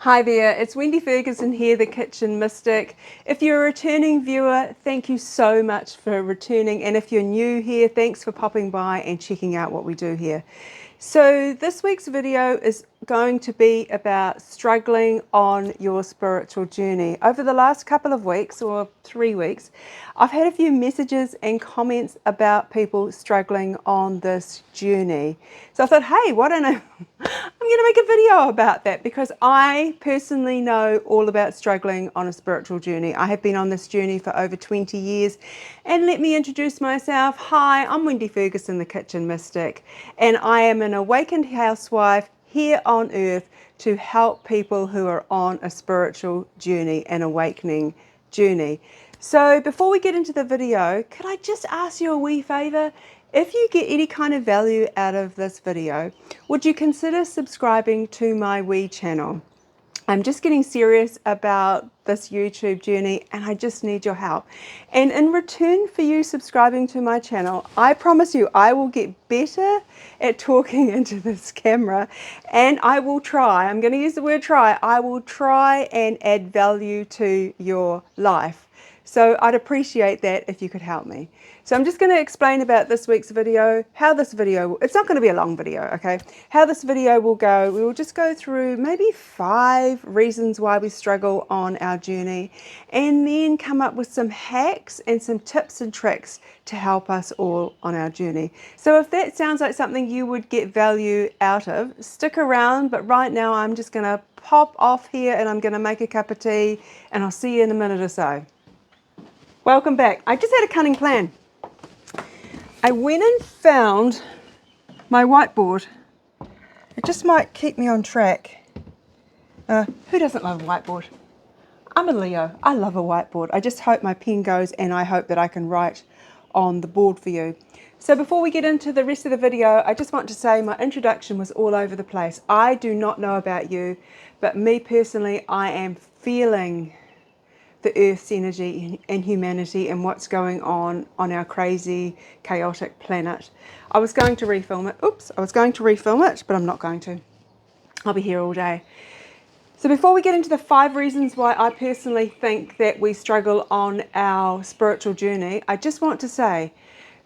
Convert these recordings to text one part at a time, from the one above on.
Hi there, it's Wendy Ferguson here, the Kitchen Mystic. If you're a returning viewer, thank you so much for returning, and if you're new here, thanks for popping by and checking out what we do here. So this week's video is going to be about struggling on your spiritual journey. Over the last couple of weeks, or 3 weeks, I've had a few messages and comments about people struggling on this journey. So I thought, hey, why don't I'm going to make a video about that, because I personally know all about struggling on a spiritual journey. I have been on this journey for over 20 years. And let me introduce myself. Hi, I'm Wendy Ferguson, the Kitchen Mystic, and I am an awakened housewife here on earth to help people who are on a spiritual journey, an awakening journey. So before we get into the video, could I just ask you a wee favor? If you get any kind of value out of this video, would you consider subscribing to my wee channel? I'm just getting serious about this YouTube journey and I just need your help. And in return for you subscribing to my channel, I promise you I will get better at talking into this camera, and I will try, I'm going to use the word try, I will try and add value to your life. So I'd appreciate that if you could help me. So I'm just going to explain about this week's video, how this video, it's not going to be a long video, okay? How this video will go, we will just go through maybe 5 reasons why we struggle on our journey, and then come up with some hacks and some tips and tricks to help us all on our journey. So if that sounds like something you would get value out of, stick around, but right now I'm just going to pop off here and I'm going to make a cup of tea, and I'll see you in a minute or so. Welcome back. I just had a cunning plan. I went and found my whiteboard. It just might keep me on track. Who doesn't love a whiteboard? I'm a Leo. I love a whiteboard. I just hope my pen goes, and I hope that I can write on the board for you. So before we get into the rest of the video, I just want to say my introduction was all over the place. I do not know about you, but me personally, I am feeling the Earth's energy and humanity and what's going on our crazy, chaotic planet. I was going to refilm it. Oops, I was going to refilm it, but I'm not going to. I'll be here all day. So before we get into the 5 reasons why I personally think that we struggle on our spiritual journey, I just want to say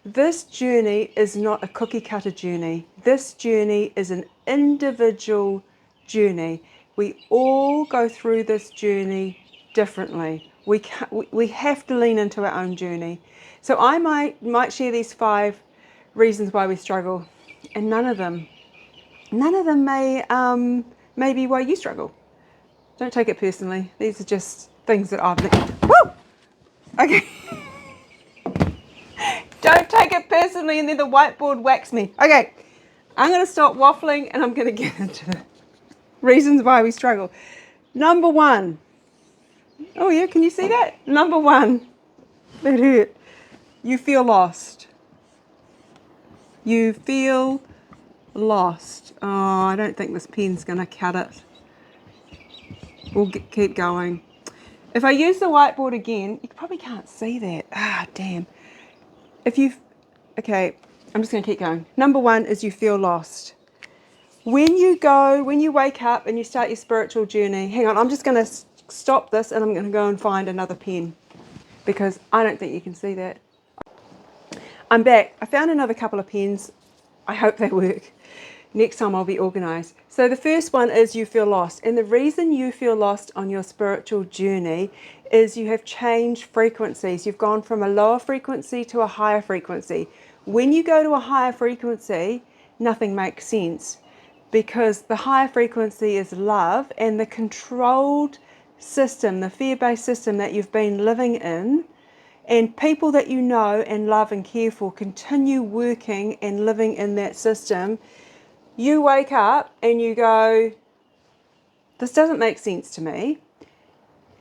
this journey is not a cookie cutter journey. This journey is an individual journey. We all go through this journey differently. We have to lean into our own journey. So I might share these 5 reasons why we struggle, and none of them may be why you struggle. Don't take it personally. These are just things that I've learned. Woo! Okay. Don't take it personally and then the whiteboard whacks me. Okay. I'm going to stop waffling and I'm going to get into the reasons why we struggle. Number 1. Oh yeah, can you see that? Number 1. That hurt. You feel lost. You feel lost. Oh, I don't think this pen's going to cut it. We'll keep going. If I use the whiteboard again, you probably can't see that. Ah, damn. Okay, I'm just going to keep going. Number 1 is you feel lost. When you wake up and you start your spiritual journey, hang on, I'm just going to stop this and I'm going to go and find another pen, because I don't think you can see that. I'm back. I found another couple of pens. I hope they work. Next time I'll be organised. So the first one is you feel lost. And the reason you feel lost on your spiritual journey is you have changed frequencies. You've gone from a lower frequency to a higher frequency. When you go to a higher frequency, nothing makes sense, because the higher frequency is love, and the controlled system, the fear-based system that you've been living in, and people that you know and love and care for continue working and living in that system. You wake up and you go, this doesn't make sense to me.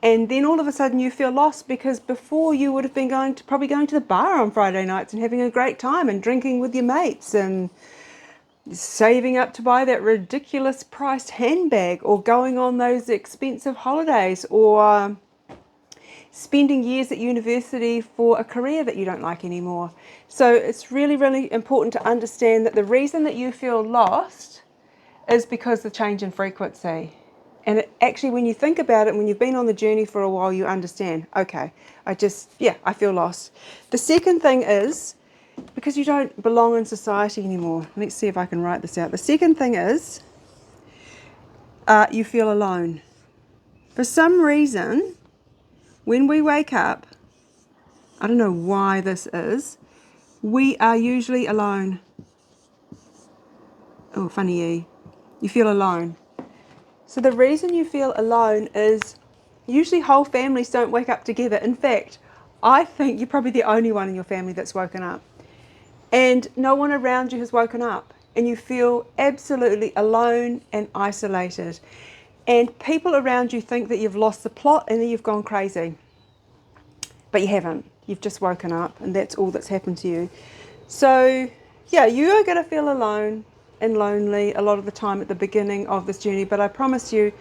And then all of a sudden you feel lost, because before you would have been probably going to the bar on Friday nights and having a great time and drinking with your mates and saving up to buy that ridiculous priced handbag, or going on those expensive holidays, or spending years at university for a career that you don't like anymore. So it's really, really important to understand that the reason that you feel lost is because of the change in frequency. And actually, when you think about it, when you've been on the journey for a while, you understand, okay, I feel lost. The second thing is, because you don't belong in society anymore. Let's see if I can write this out. The second thing is, you feel alone. For some reason, when we wake up, I don't know why this is, we are usually alone. Oh, funny. You feel alone. So the reason you feel alone is usually whole families don't wake up together. In fact, I think you're probably the only one in your family that's woken up. And no one around you has woken up. And you feel absolutely alone and isolated. And people around you think that you've lost the plot and that you've gone crazy. But you haven't. You've just woken up, and that's all that's happened to you. So, yeah, you are going to feel alone and lonely a lot of the time at the beginning of this journey, but I promise you,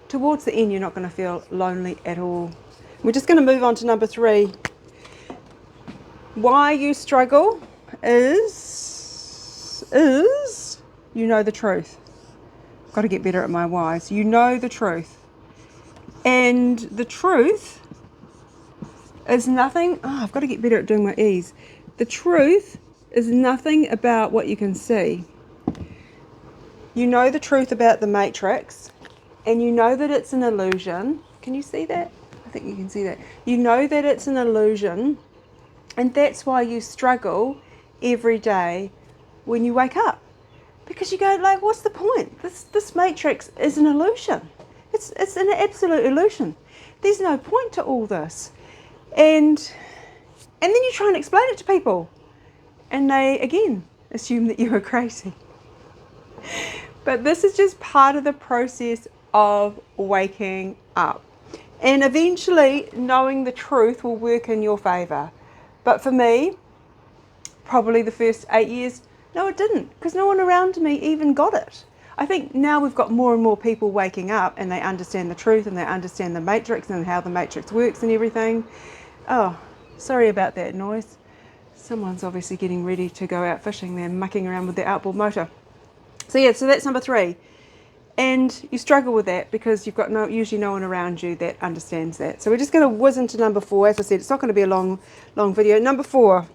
towards the end, you're not going to feel lonely at all. We're just going to move on to number 3. Why you struggle is you know the truth. Got to get better at my whys. You know the truth. And the truth is nothing. I've got to get better at doing my E's. The truth is nothing about what you can see. You know the truth about the matrix, and you know that it's an illusion. Can you see that? I think you can see that. You know that it's an illusion, and that's why you struggle every day when you wake up. Because you go, like, what's the point? This matrix is an illusion. It's an absolute illusion. There's no point to all this. And then you try and explain it to people, and they again assume that you are crazy. But this is just part of the process of waking up. And eventually knowing the truth will work in your favour. But for me, probably the first 8 years, no, it didn't, because no one around me even got it. I think now we've got more and more people waking up, and they understand the truth, and they understand the matrix and how the matrix works and everything. Oh, sorry about that noise. Someone's obviously getting ready to go out fishing. They're mucking around with their outboard motor. So yeah, so that's number 3. And you struggle with that because you've got usually no one around you that understands that. So we're just going to whiz into number 4. As I said, it's not going to be a long video. Number 4.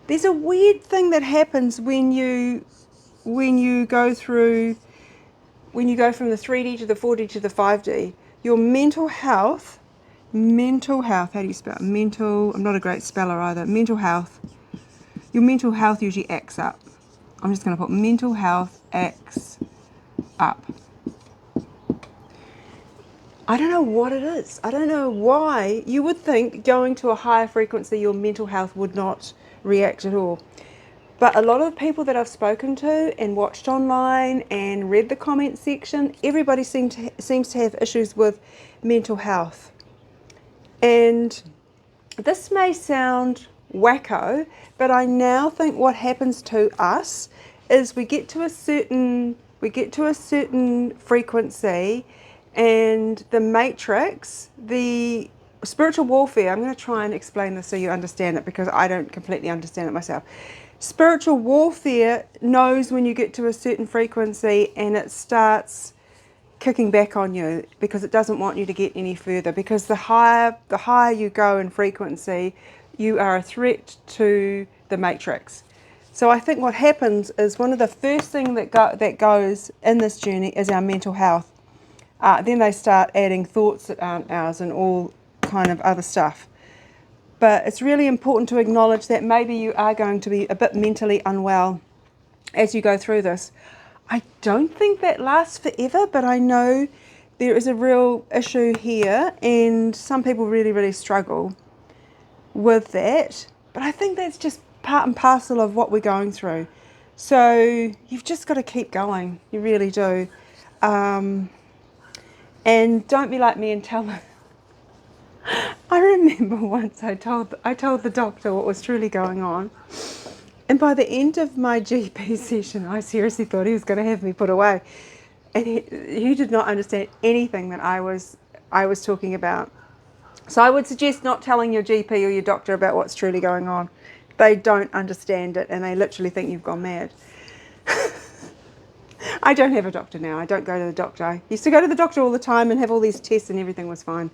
There's a weird thing that happens when you go from the 3D to the 4D to the 5D. Your mental health, how do you spell it? Mental, I'm not a great speller either. Mental health. Your mental health usually acts up. I'm just going to put mental health acts up. I don't know what it is. I don't know why. You would think going to a higher frequency, your mental health would not react at all. But a lot of people that I've spoken to and watched online and read the comment section, everybody seems to have issues with mental health. And this may sound wacko, but I now think what happens to us is we get to a certain frequency, and the matrix, the spiritual warfare, I'm going to try and explain this so you understand it, because I don't completely understand it myself. Spiritual warfare knows when you get to a certain frequency, and it starts kicking back on you because it doesn't want you to get any further, because the higher you go in frequency, you are a threat to the matrix. So I think what happens is one of the first things that goes in this journey is our mental health. Then they start adding thoughts that aren't ours and all kind of other stuff. But it's really important to acknowledge that maybe you are going to be a bit mentally unwell as you go through this. I don't think that lasts forever, but I know there is a real issue here, and some people really, really struggle with that. But I think that's just part and parcel of what we're going through. So you've just got to keep going. You really do. And don't be like me and tell them. I remember once I told the doctor what was truly going on, and by the end of my GP session, I seriously thought he was going to have me put away, and he did not understand anything that I was talking about. So I would suggest not telling your GP or your doctor about what's truly going on. They don't understand it, and they literally think you've gone mad. I don't have a doctor now. I don't go to the doctor. I used to go to the doctor all the time and have all these tests and everything was fine.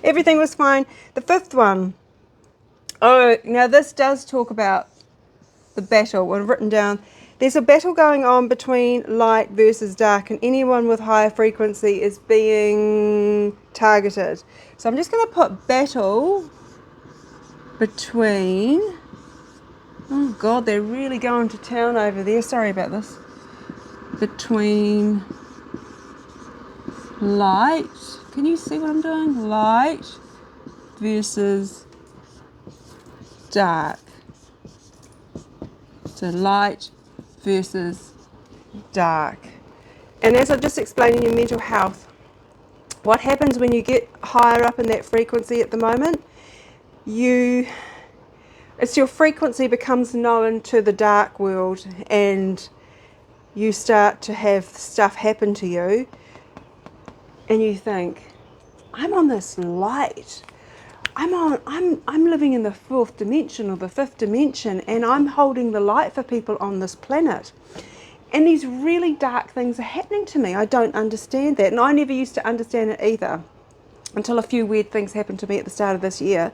Everything was fine. The fifth one. Oh, now this does talk about the battle. What I've written down. There's a battle going on between light versus dark, and anyone with higher frequency is being targeted. So I'm just going to put battle between... Oh God, they're really going to town over there. Sorry about this. Between light, can you see what I'm doing? Light versus dark. So light versus dark. And as I've just explained in your mental health, what happens when you get higher up in that frequency at the moment, it's your frequency becomes known to the dark world, and you start to have stuff happen to you, and you think, I'm on this light. I'm living in the fourth dimension or the fifth dimension, and I'm holding the light for people on this planet. And these really dark things are happening to me. I don't understand that. And I never used to understand it either until a few weird things happened to me at the start of this year,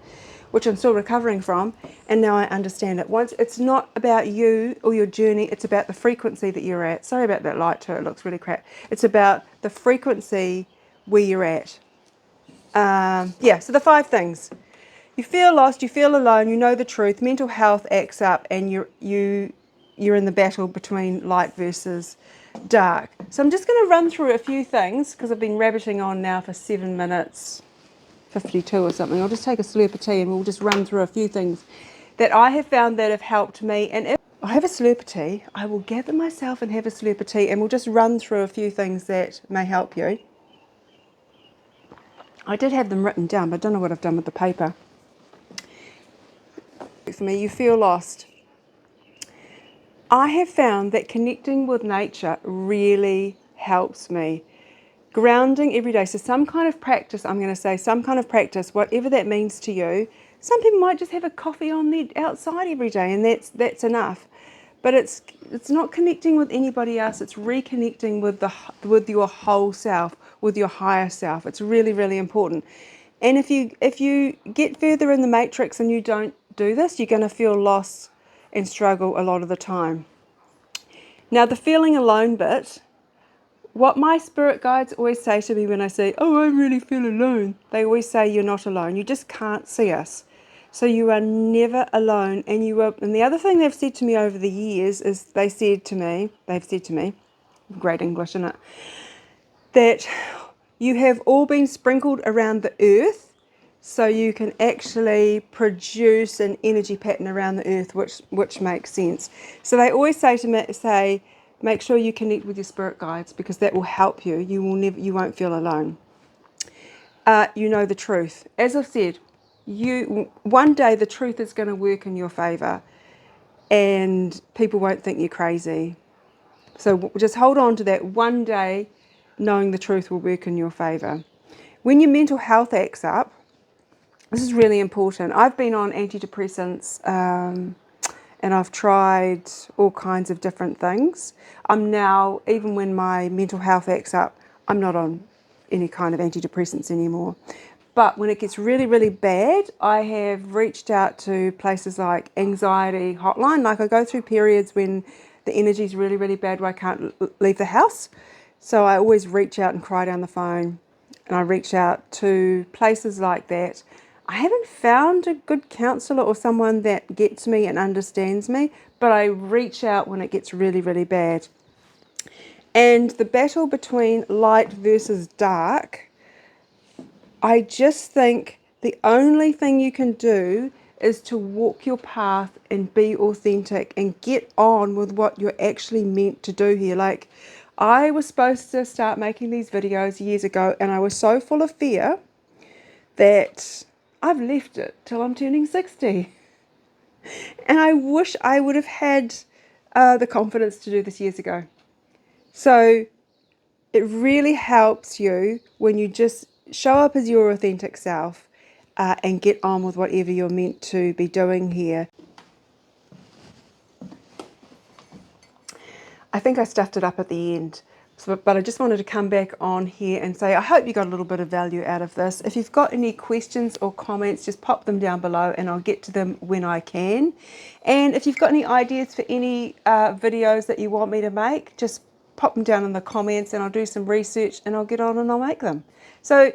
which I'm still recovering from. And now I understand it. Once it's not about you or your journey, it's about the frequency that you're at. Sorry about that light too, it looks really crap. It's about the frequency where you're at. Yeah, so the 5 things. You feel lost, you feel alone, you know the truth, mental health acts up, and you're in the battle between light versus dark. So I'm just going to run through a few things because I've been rabbiting on now for 7 minutes 52 or something. I'll just take a slurp of tea and we'll just run through a few things that I have found that have helped me. And if I have a slurp of tea, I will gather myself and have a slurp of tea, and we'll just run through a few things that may help you. I did have them written down, but I don't know what I've done with the paper. For me, you feel lost. I have found that connecting with nature really helps me. Grounding every day. So some kind of practice, I'm going to say some kind of practice, whatever that means to you. Some people might just have a coffee on the outside every day, and that's enough. But it's not connecting with anybody else. It's reconnecting with your whole self, with your higher self. It's really, really important. And if you get further in the matrix and you don't do this, you're going to feel lost and struggle a lot of the time. Now, the feeling alone bit, what my spirit guides always say to me when I say, oh, I really feel alone, they always say you're not alone. You just can't see us. So you are never alone. And the other thing they've said to me over the years is they've said to me, great English, isn't it, that you have all been sprinkled around the earth, so you can actually produce an energy pattern around the earth, which makes sense. So they always say to me, make sure you connect with your spirit guides, because that will help you. You won't feel alone. You know the truth. As I've said, one day the truth is going to work in your favour, and people won't think you're crazy. So just hold on to that. One day, knowing the truth will work in your favour. When your mental health acts up, this is really important. I've been on antidepressants, and I've tried all kinds of different things. I'm now, even when my mental health acts up, I'm not on any kind of antidepressants anymore. But when it gets really, really bad, I have reached out to places like anxiety hotline. Like I go through periods when the energy is really, really bad where I can't leave the house. So I always reach out and cry down the phone. And I reach out to places like that. I haven't found a good counsellor or someone that gets me and understands me, but I reach out when it gets really, really bad. And the battle between light versus dark, I just think the only thing you can do is to walk your path and be authentic and get on with what you're actually meant to do here. Like, I was supposed to start making these videos years ago, and I was so full of fear that I've left it till I'm turning 60. And I wish I would have had the confidence to do this years ago. So it really helps you when you just show up as your authentic self and get on with whatever you're meant to be doing here. I think I stuffed it up at the end, But I just wanted to come back on here and say I hope you got a little bit of value out of this. If you've got any questions or comments, just pop them down below and I'll get to them when I can. And if you've got any ideas for any videos that you want me to make, just pop them down in the comments and I'll do some research and I'll get on and I'll make them. So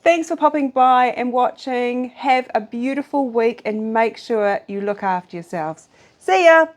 thanks for popping by and watching. Have a beautiful week and make sure you look after yourselves. See ya!